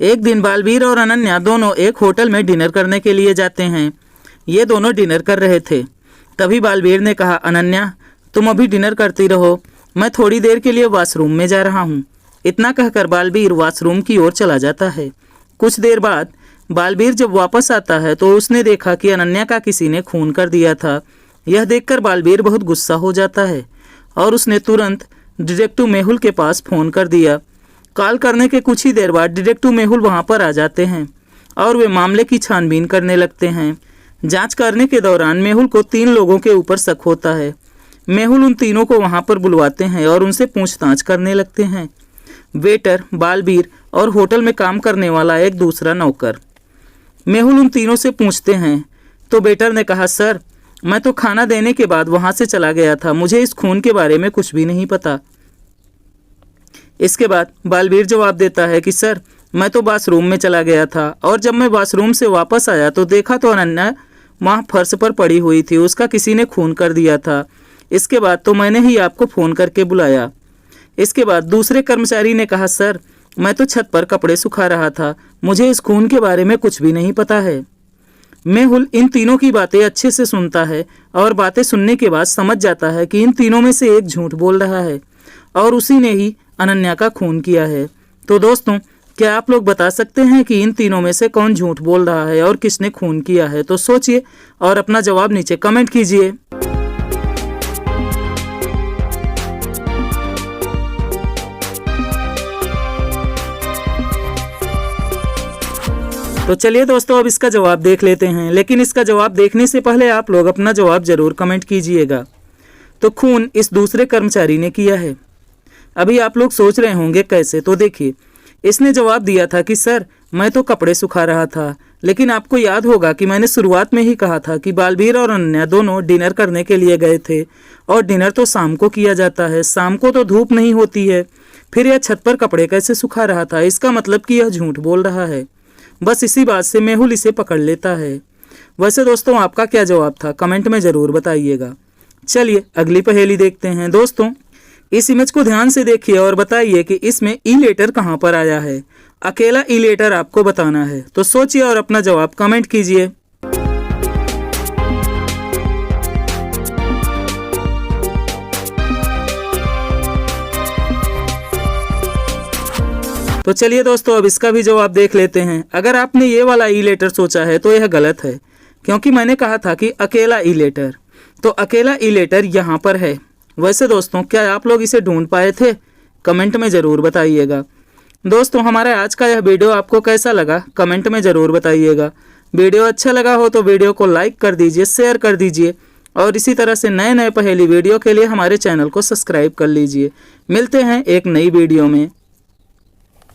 एक दिन बालवीर और अनन्या दोनों एक होटल में डिनर करने के लिए जाते हैं। ये दोनों डिनर कर रहे थे। तभी बालवीर ने कहा, अनन्या तुम अभी डिनर करती रहो, मैं थोड़ी देर के लिए वॉशरूम में जा रहा हूँ। इतना कहकर बालवीर वॉशरूम की ओर चला जाता है। कुछ देर बाद बालवीर जब वापस आता है तो उसने देखा कि अनन्या का किसी ने खून कर दिया था। यह देखकर बालवीर बहुत गुस्सा हो जाता है और उसने तुरंत डिटेक्टिव मेहुल के पास फ़ोन कर दिया। कॉल करने के कुछ ही देर बाद डिटेक्टिव मेहुल वहां पर आ जाते हैं और वे मामले की छानबीन करने लगते हैं। जांच करने के दौरान मेहुल को 3 लोगों के ऊपर शक होता है। मेहुल उन तीनों को वहां पर बुलवाते हैं और उनसे पूछताछ करने लगते हैं। वेटर, बालवीर और होटल में काम करने वाला एक दूसरा नौकर। मेहुल उन तीनों से पूछते हैं तो वेटर ने कहा, सर मैं तो खाना देने के बाद वहां से चला गया था, मुझे इस खून के बारे में कुछ भी नहीं पता। इसके बाद बालवीर जवाब देता है कि सर मैं तो वॉशरूम में चला गया था और जब मैं वॉशरूम से वापस आया तो देखा तो अनन्या वहाँ फर्श पर पड़ी हुई थी, उसका किसी ने खून कर दिया था। इसके बाद तो मैंने ही आपको फ़ोन करके बुलाया। इसके बाद दूसरे कर्मचारी ने कहा, सर मैं तो छत पर कपड़े सुखा रहा था, मुझे इस खून के बारे में कुछ भी नहीं पता है। मेहुल इन तीनों की बातें अच्छे से सुनता है और बातें सुनने के बाद समझ जाता है कि इन तीनों में से एक झूठ बोल रहा है और उसी ने ही अनन्या का खून किया है। तो दोस्तों, क्या आप लोग बता सकते हैं कि इन तीनों में से कौन झूठ बोल रहा है और किसने खून किया है? तो सोचिए और अपना जवाब नीचे कमेंट कीजिए। तो चलिए दोस्तों, अब इसका जवाब देख लेते हैं, लेकिन इसका जवाब देखने से पहले आप लोग अपना जवाब जरूर कमेंट कीजिएगा। तो खून इस दूसरे कर्मचारी ने किया है। अभी आप लोग सोच रहे होंगे कैसे, तो देखिए इसने जवाब दिया था कि सर मैं तो कपड़े सुखा रहा था, लेकिन आपको याद होगा कि मैंने शुरुआत में ही कहा था कि बालवीर और अनन्या दोनों डिनर करने के लिए गए थे और डिनर तो शाम को किया जाता है, शाम को तो धूप नहीं होती है, फिर यह छत पर कपड़े कैसे सुखा रहा था? इसका मतलब कि यह झूठ बोल रहा है। बस इसी बात से मेहुल इसे पकड़ लेता है। वैसे दोस्तों, आपका क्या जवाब था कमेंट में ज़रूर बताइएगा। चलिए अगली पहेली देखते हैं। दोस्तों, इस इमेज को ध्यान से देखिए और बताइए कि इसमें ई लेटर कहाँ पर आया है। अकेला ई लेटर आपको बताना है, तो सोचिए और अपना जवाब कमेंट कीजिए। तो चलिए दोस्तों, अब इसका भी जवाब देख लेते हैं। अगर आपने ये वाला ई लेटर सोचा है तो यह गलत है, क्योंकि मैंने कहा था कि अकेला ई लेटर, तो अकेला ई लेटर यहाँ पर है। वैसे दोस्तों, क्या आप लोग इसे ढूंढ पाए थे? कमेंट में ज़रूर बताइएगा। दोस्तों, हमारा आज का यह वीडियो आपको कैसा लगा कमेंट में ज़रूर बताइएगा। वीडियो अच्छा लगा हो तो वीडियो को लाइक कर दीजिए, शेयर कर दीजिए और इसी तरह से नए नए पहेली वीडियो के लिए हमारे चैनल को सब्सक्राइब कर लीजिए। मिलते हैं एक नई वीडियो में।